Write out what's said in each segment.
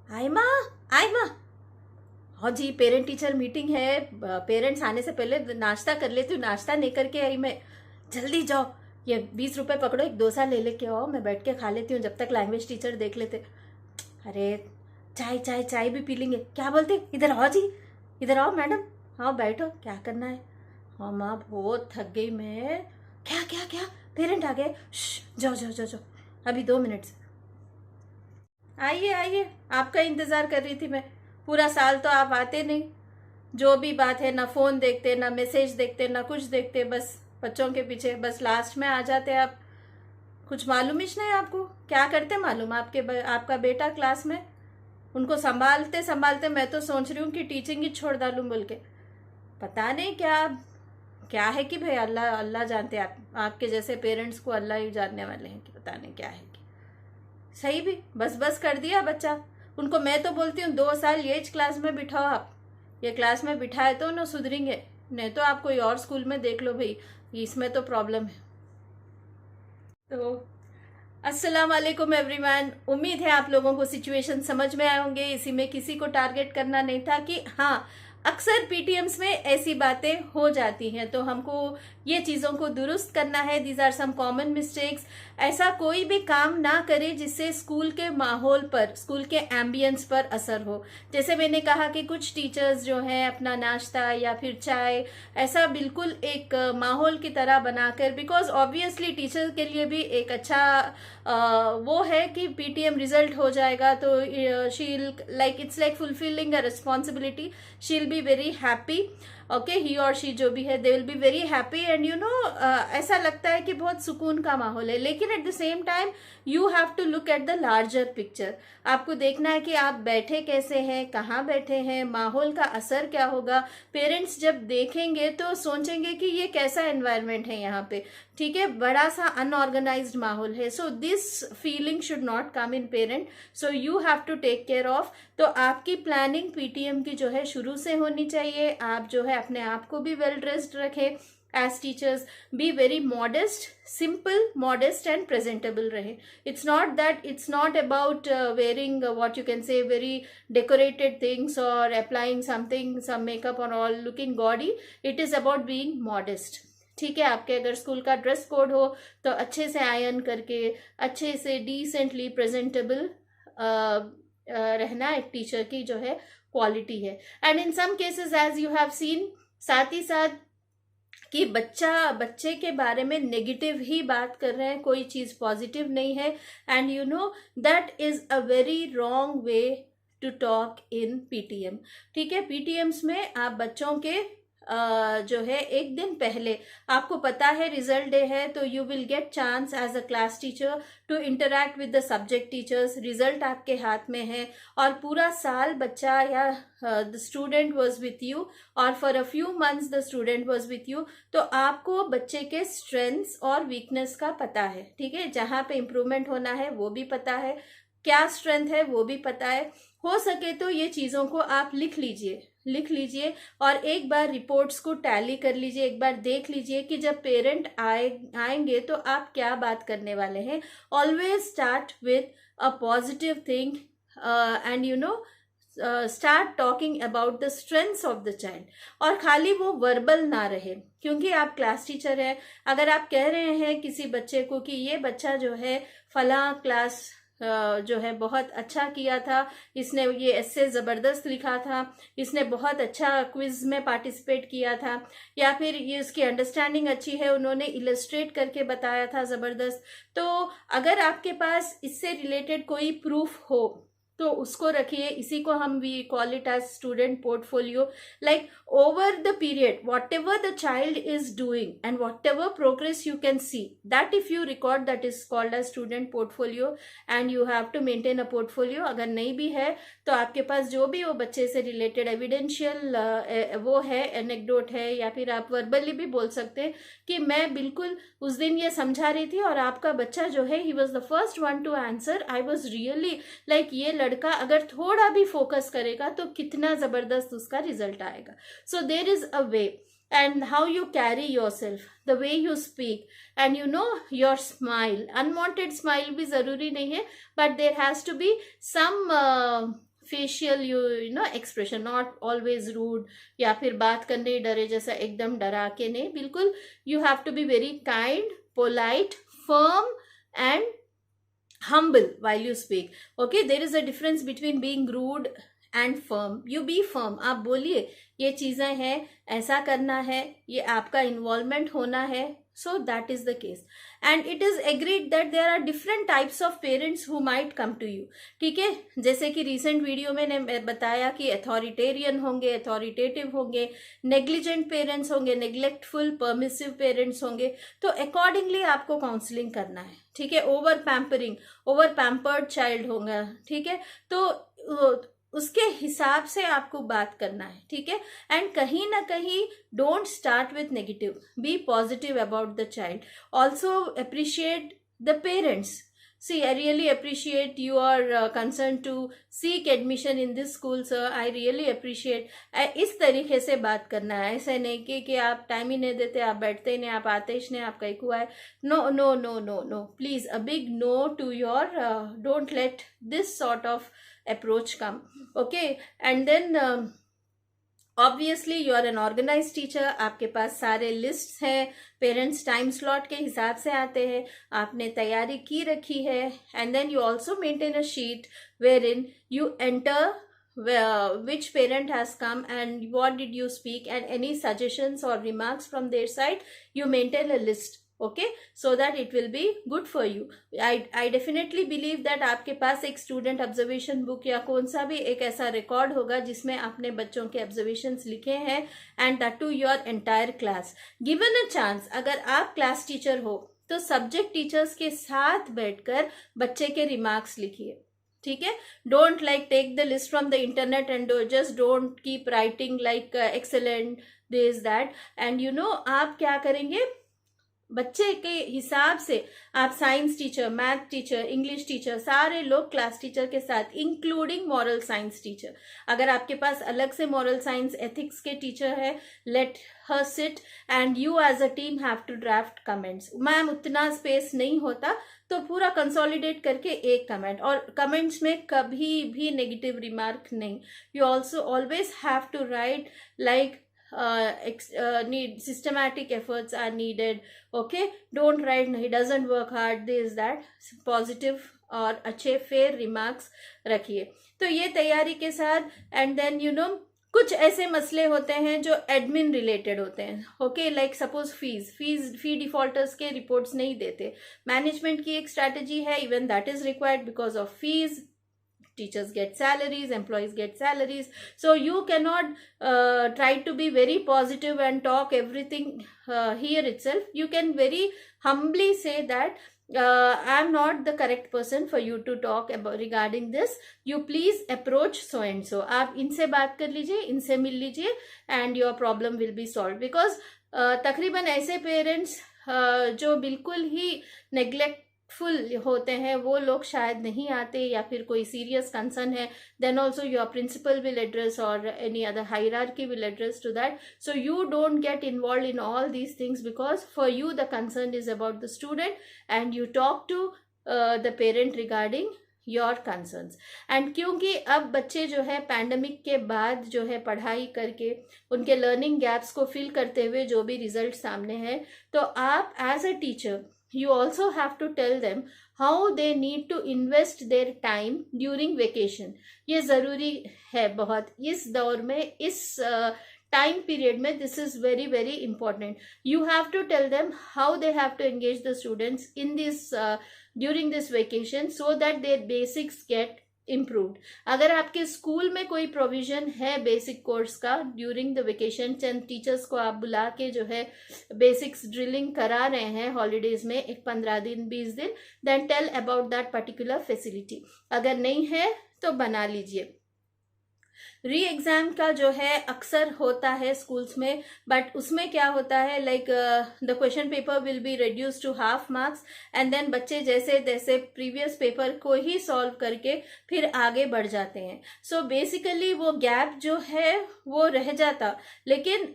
आई माँ, आई माँ। हाँ जी, पेरेंट टीचर मीटिंग है। पेरेंट्स आने से पहले नाश्ता कर लेती हूँ। नाश्ता नहीं करके आई मैं। जल्दी जाओ, ये 20 रुपए पकड़ो, एक डोसा ले लेके आओ, मैं बैठ के खा लेती हूँ जब तक लैंग्वेज टीचर देख लेते। अरे, चाय चाय चाय भी पी लेंगे। क्या बोलते, इधर आओ जी, इधर आओ मैडम। हाँ बैठो, क्या करना है। हाँ माँ, बहुत थक गई मैं। क्या क्या क्या, पेरेंट आ गए। जाओ जाओ जाओ जाओ, अभी 2 मिनट से। आइए आइए, आपका इंतजार कर रही थी मैं। पूरा साल तो आप आते नहीं। जो भी बात है, ना फोन देखते, ना मैसेज देखते, ना कुछ देखते, बस बच्चों के पीछे, बस लास्ट में आ जाते आप। कुछ मालूम ही नहीं आपको क्या करते। मालूम आपका बेटा क्लास में, उनको संभालते संभालते मैं तो सोच रही हूँ कि टीचिंग ही छोड़ डालूं बोल के। पता नहीं क्या क्या है कि भाई, अल्लाह अल्लाह जानते हैं। आपके जैसे पेरेंट्स को अल्लाह ही जानने वाले हैं कि पता नहीं क्या है कि। सही भी बस बस कर दिया बच्चा। उनको मैं तो बोलती हूँ 2 साल ये क्लास में बिठाओ आप। ये क्लास में बिठाए तो ना सुधरेंगे, नहीं तो आप कोई और स्कूल में देख लो भाई, इसमें तो प्रॉब्लम है। तो अस्सलाम वालेकुम एवरीवन। उम्मीद है आप लोगों को सिचुएशन समझ में आए होंगे। इसी में किसी को टारगेट करना नहीं था कि हाँ, अक्सर पीटीएम्स में ऐसी बातें हो जाती हैं, तो हमको ये चीज़ों को दुरुस्त करना है। These are some common mistakes. ऐसा कोई भी काम ना करे जिससे स्कूल के माहौल पर, स्कूल के एम्बियंस पर असर हो। जैसे मैंने कहा कि कुछ टीचर्स जो हैं अपना नाश्ता या फिर चाय ऐसा बिल्कुल एक माहौल की तरह बनाकर, बिकॉज ऑब्वियसली टीचर के लिए भी एक अच्छा वो है कि पीटीएम रिजल्ट हो जाएगा, तो she'll like it's like fulfilling a responsibility. She'll be very happy. Okay, he और शी जो भी है, they will be very happy. And you know, ऐसा लगता है कि बहुत सुकून का माहौल है। लेकिन at the same time you have to look at the larger picture. आपको देखना है कि आप बैठे कैसे हैं, कहाँ बैठे हैं, माहौल का असर क्या होगा। पेरेंट्स जब देखेंगे तो सोचेंगे कि ये कैसा एनवायरनमेंट है यहाँ पे। ठीक है, बड़ा सा अनऑर्गेनाइज्ड माहौल है। So this feeling should not come in parent, so you have to take care of. तो आपकी प्लानिंग पीटीएम की जो है शुरू से होनी चाहिए। आप जो है अपने आप को भी वेल ड्रेस्ड रखें। As teachers be very modest, simple, modest and presentable रहे। It's not that, it's not about wearing what you can say very decorated things और अप्लाइंग समथिंग, सम मेकअप और all, looking gaudy. It is about being modest. ठीक है, आपके अगर school का dress code हो तो अच्छे से आयरन करके, अच्छे से डिसेंटली प्रेजेंटेबल रहना एक टीचर की जो है क्वालिटी है। And in some cases as you have seen, साथ ही साथ कि बच्चे के बारे में नेगेटिव ही बात कर रहे हैं, कोई चीज पॉजिटिव नहीं है। And you know that is a very wrong way to talk in PTM. ठीक है, पीटीएम्स में आप बच्चों के जो है एक दिन पहले, आपको पता है रिजल्ट डे है, तो you will get chance as a class teacher to interact with the subject teachers. Result आपके हाथ में है और पूरा साल बच्चा या the student was with you, और for a few months the student was with you. तो आपको बच्चे के स्ट्रेंथ्स और वीकनेस का पता है। ठीक है, जहां पे इम्प्रूवमेंट होना है वो भी पता है, क्या स्ट्रेंथ है वो भी पता है। हो सके तो ये चीजों को आप लिख लीजिए, लिख लीजिए, और एक बार रिपोर्ट्स को टैली कर लीजिए। एक बार देख लीजिए कि जब पेरेंट आएंगे तो आप क्या बात करने वाले हैं। Always start with a positive thing and you know start talking about the strengths of the child. और खाली वो वर्बल ना रहे, क्योंकि आप क्लास टीचर हैं। अगर आप कह रहे हैं किसी बच्चे को कि ये बच्चा जो है फला क्लास जो है बहुत अच्छा किया था, इसने ये ऐसे जबरदस्त लिखा था, इसने बहुत अच्छा क्विज में पार्टिसिपेट किया था, या फिर ये उसकी अंडरस्टैंडिंग अच्छी है, उन्होंने इलस्ट्रेट करके बताया था जबरदस्त। तो अगर आपके पास इससे रिलेटेड कोई प्रूफ हो तो उसको रखिए। इसी को हम we call it as student portfolio. Like over the period whatever the child is doing and whatever progress you can see, that if you record, that is called as student portfolio. And you have to maintain a portfolio. अगर नहीं भी है तो आपके पास जो भी वो बच्चे से रिलेटेड एविडेंशियल वो है, एनेक्डोट है, या फिर आप वर्बली भी बोल सकते हैं कि मैं बिल्कुल उस दिन ये समझा रही थी और आपका बच्चा जो है he was the first one two answer. I was really like, ये लड़का अगर थोड़ा भी फोकस करेगा तो कितना जबरदस्त उसका रिजल्ट आएगा। So there is a way, and how you carry yourself, the way you speak, and you know your smile, unwanted smile भी जरूरी नहीं है, but there has to be some facial you know expression, not always rude, या फिर बात करने डरे जैसा एकदम डरा के नहीं, बिल्कुल you have to be very kind, polite, firm and humble while you speak. Okay, there is a difference between being rude and firm. You be firm. आप बोलिए ये चीजें हैं, ऐसा करना है, ये आपका इन्वॉल्वमेंट होना है. So that is the case. And it is agreed that there are different types of parents who might come to you. ठीक है, जैसे कि रिसेंट वीडियो में मैंने बताया कि अथॉरिटेरियन होंगे, अथॉरिटेटिव होंगे, नेग्लिजेंट पेरेंट्स होंगे, नेग्लेक्टफुल परमिसिव पेरेंट्स होंगे. तो अकॉर्डिंगली आपको काउंसलिंग करना है. ठीक है, over pampering, over pampered child होगा. ठीक है, तो उसके हिसाब से आपको बात करना है. ठीक है, एंड कहीं ना कहीं don't start with negative, be positive about the child. Also appreciate the parents. See, I really appreciate your concern to seek admission in this school, sir. I really appreciate. इस तरीके से बात करना है, ऐसे नहीं कि आप टाइम ही नहीं देते, आप बैठते ही नहीं, आप आते ही नहीं, आप कहीं को आए. No, no, no, no, no. Please, a big no to your. Don't let this sort of approach come. Okay, and then. Obviously you are an organize teacher, आपके पास सारे लिस्ट हैं, पेरेंट्स टाइम स्लॉट के हिसाब से आते हैं, आपने तैयारी की रखी है. And then you also maintain a sheet where in you enter which parent has come and what did you speak, and any suggestions or remarks from their side, you maintain a list. Okay, so that it will be good for you. I definitely believe that आपके पास एक student observation book या कौन सा भी एक ऐसा record होगा जिसमें आपने बच्चों के ऑब्जर्वेशंस लिखे हैं, and that too your entire class. Given a chance, अगर आप क्लास टीचर हो तो सब्जेक्ट टीचर्स के साथ बैठकर बच्चे के रिमार्क्स लिखिए. ठीक है, don't like take the list from the internet and just don't keep writing like excellent this that. And you know आप क्या करेंगे, बच्चे के हिसाब से आप science teacher, math teacher, English teacher, सारे लोग क्लास टीचर के साथ, इंक्लूडिंग मॉरल साइंस टीचर. अगर आपके पास अलग से मॉरल साइंस एथिक्स के टीचर है, let her sit and you as a team have to draft comments. Ma'am उतना स्पेस नहीं होता, तो पूरा कंसोलिडेट करके एक कमेंट, और कमेंट्स में कभी भी नेगेटिव रिमार्क नहीं. You also always have to write like need systematic efforts are needed. Okay, don't write he doesn't work hard, this that. Positive और अच्छे फेयर रिमार्क्स रखिए. तो ये तैयारी के साथ. एंड देन यू नो कुछ ऐसे मसले होते हैं जो एडमिन रिलेटेड होते हैं. ओके, लाइक सपोज फी डिफॉल्टर्स के रिपोर्ट्स नहीं देते. मैनेजमेंट की एक स्ट्रैटेजी है, even that is required because of fees. Teachers get salaries, employees get salaries, so you cannot try to be very positive and talk everything here itself. You can very humbly say that I am not the correct person for you to talk about regarding this. You please approach so and so. आप इनसे बात कर लीजिए, इनसे मिल लीजिए, and your problem will be solved. Because तकरीबन ऐसे parents जो बिल्कुल ही नेग्लेक्ट फुल होते हैं, वो लोग शायद नहीं आते, या फिर कोई सीरियस कंसर्न है, then also your principal will address और any other hierarchy will address to that. So you don't get involve in all these things, because for you the concern is about the student and you talk to the parent regarding your concerns. And क्योंकि अब बच्चे जो है pandemic के बाद जो है पढ़ाई करके उनके लर्निंग गैप्स को फिल करते हुए जो भी रिजल्ट सामने है, तो आप as a teacher you also have to tell them how they need to invest their time during vacation. ये जरूरी है बहुत इस दौर में, इस टाइम पीरियड में. This is very very important. You have to tell them how they have to engage the students in this during this vacation so that their basics get improved. अगर आपके स्कूल में कोई provision है basic course का during the vacation, चंद teachers को आप बुला के जो है बेसिक्स ड्रिलिंग करा रहे हैं हॉलीडेज में, एक 15 दिन 20 दिन, then tell about that particular facility. अगर नहीं है तो बना लीजिए. री एग्जाम का जो है अक्सर होता है स्कूल्स में, बट उसमें क्या होता है like the question paper will be reduce to half marks, and then बच्चे जैसे जैसे प्रीवियस पेपर को ही सॉल्व करके फिर आगे बढ़ जाते हैं. सो बेसिकली वो गैप जो है वो रह जाता, लेकिन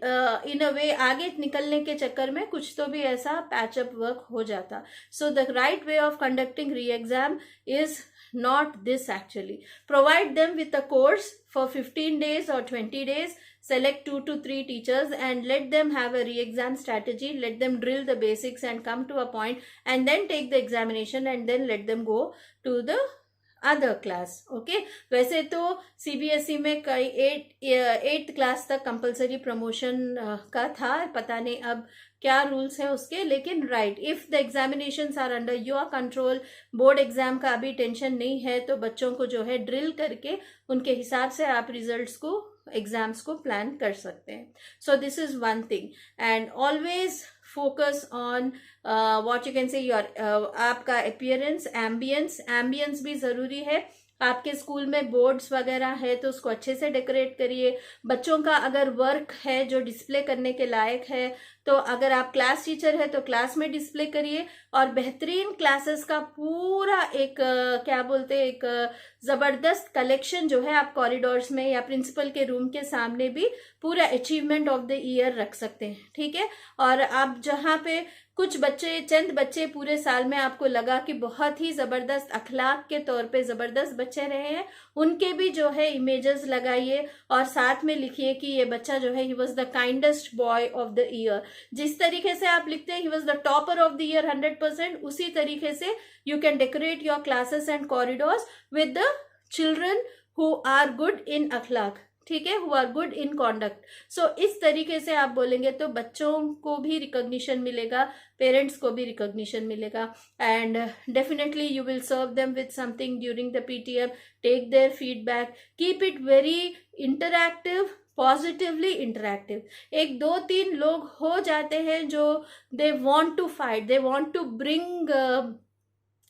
इन अ वे आगे निकलने के चक्कर में कुछ तो भी ऐसा पैचअप वर्क हो जाता. So the right way of conducting री exam is not this actually. Provide them with a course for 15 days or 20 days. Select 2 to 3 teachers and let them have a re-exam strategy. Let them drill the basics and come to a point, and then take the examination, and then let them go to the other class. Okay, वैसे तो CBSE में कई 8th class तक compulsory promotion का था, पता नहीं अब क्या रूल्स है उसके, लेकिन right, if the examinations are under your control, board exam का अभी टेंशन नहीं है, तो बच्चों को जो है ड्रिल करके उनके हिसाब से आप रिजल्ट्स को, एग्जाम्स को प्लान कर सकते हैं. So this is one thing. And always focus on what you can से योर आपका अपीयरेंस, एम्बियंस भी जरूरी है. आपके स्कूल में बोर्ड्स वगैरह है तो उसको अच्छे से डेकोरेट करिए. बच्चों का अगर वर्क है जो डिस्प्ले करने के लायक है, तो अगर आप क्लास टीचर है तो क्लास में डिस्प्ले करिए. और बेहतरीन क्लासेस का पूरा एक क्या बोलते हैं, एक जबरदस्त कलेक्शन जो है आप कॉरिडोर्स में या प्रिंसिपल के रूम के सामने भी पूरा अचीवमेंट ऑफ द ईयर रख सकते हैं. ठीक है. और आप जहाँ पे कुछ बच्चे, चंद बच्चे पूरे साल में आपको लगा कि बहुत ही जबरदस्त अखलाक के तौर पे जबरदस्त बच्चे रहे हैं, उनके भी जो है इमेजेस लगाइए और साथ में लिखिए कि ये बच्चा जो है he was the kindest boy of the year. जिस तरीके से आप लिखते हैं he was the topper of the year 100%, उसी तरीके से you can decorate your classes and corridors with the children who are good in अखलाक. ठीक है, who are good in conduct. So इस तरीके से आप बोलेंगे तो बच्चों को भी रिकॉग्निशन मिलेगा, पेरेंट्स को भी रिकॉग्निशन मिलेगा. And definitely you will serve them with something during the PTM. Take their feedback, keep it very interactive, positively interactive. 1-2-3 लोग हो जाते हैं जो they want to fight, they want to bring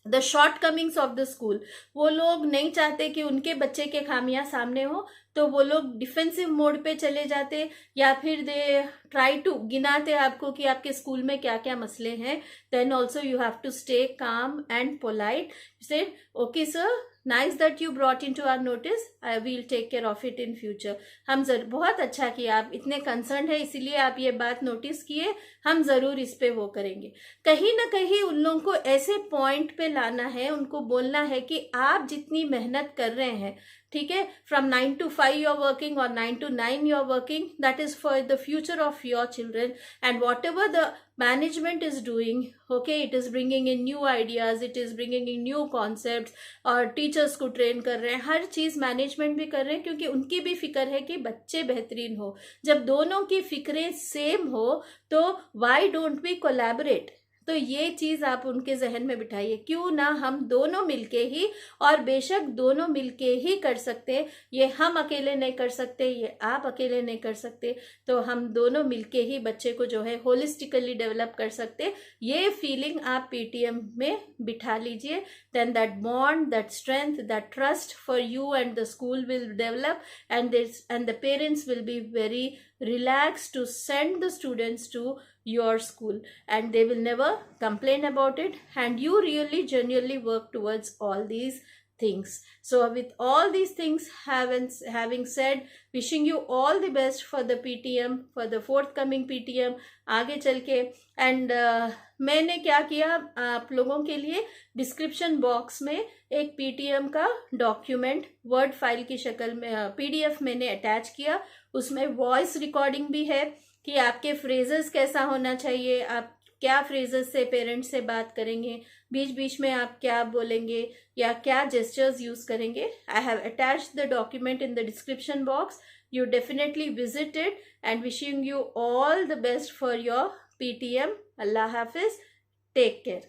the shortcomings of the school. वो लोग नहीं चाहते कि उनके बच्चे के खामियां सामने हो, तो वो लोग डिफेंसिव मोड पे चले जाते, या फिर दे ट्राई टू गिनाते आपको कि आपके स्कूल में क्या क्या मसले हैं. Then also you have to stay calm and polite. Say okay sir, nice that you brought into our notice, I will take care of it in future. हम बहुत अच्छा किया, आप इतने कंसर्न है इसीलिए आप ये बात नोटिस किए, हम जरूर इस पे वो करेंगे. कहीं ना कहीं उन लोगों को ऐसे पॉइंट पे लाना है, उनको बोलना है कि आप जितनी मेहनत कर रहे हैं, ठीक है, from 9 to 5 you are working और 9 to 9 you are working, that is for the future of your children. And whatever the management is doing, okay, it is bringing in new ideas, it is bringing in new concept, और teachers को train कर रहे हैं, हर चीज management भी कर रहे हैं, क्योंकि उनकी भी फिक्र है कि बच्चे बेहतरीन हो. जब दोनों की फिक्रें सेम हो तो वाई डोंट वी कोलैबोरेट. तो ये चीज आप उनके जहन में बिठाइए, क्यों ना हम दोनों मिलके ही, और बेशक दोनों मिलके ही कर सकते हैं, ये हम अकेले नहीं कर सकते, ये आप अकेले नहीं कर सकते, तो हम दोनों मिलके ही बच्चे को जो है होलिस्टिकली डेवलप कर सकते. ये फीलिंग आप पीटीएम में बिठा लीजिए. Then that bond, that strength, that trust for you and the school will develop, and the parents will be very relaxed to send the students to your school, and they will never complain about it, and you really genuinely work towards all these things. So with all these things having said, wishing you all the best for the PTM, for the forthcoming PTM आगे चल के. And मैंने क्या किया, आप लोगों के लिए डिस्क्रिप्शन बॉक्स में एक PTM का डॉक्यूमेंट वर्ड फाइल की शक्ल में PDF मैंने अटैच किया. उसमें वॉइस रिकॉर्डिंग भी है कि आपके फ्रेजेस कैसा होना चाहिए, आप क्या फ्रेजेस से पेरेंट्स से बात करेंगे, बीच बीच में आप क्या बोलेंगे या क्या जेस्चर्स यूज करेंगे. I have attached the document in the description box. You definitely visit it, and wishing you all the best for your PTM. Allah Hafiz. Take care.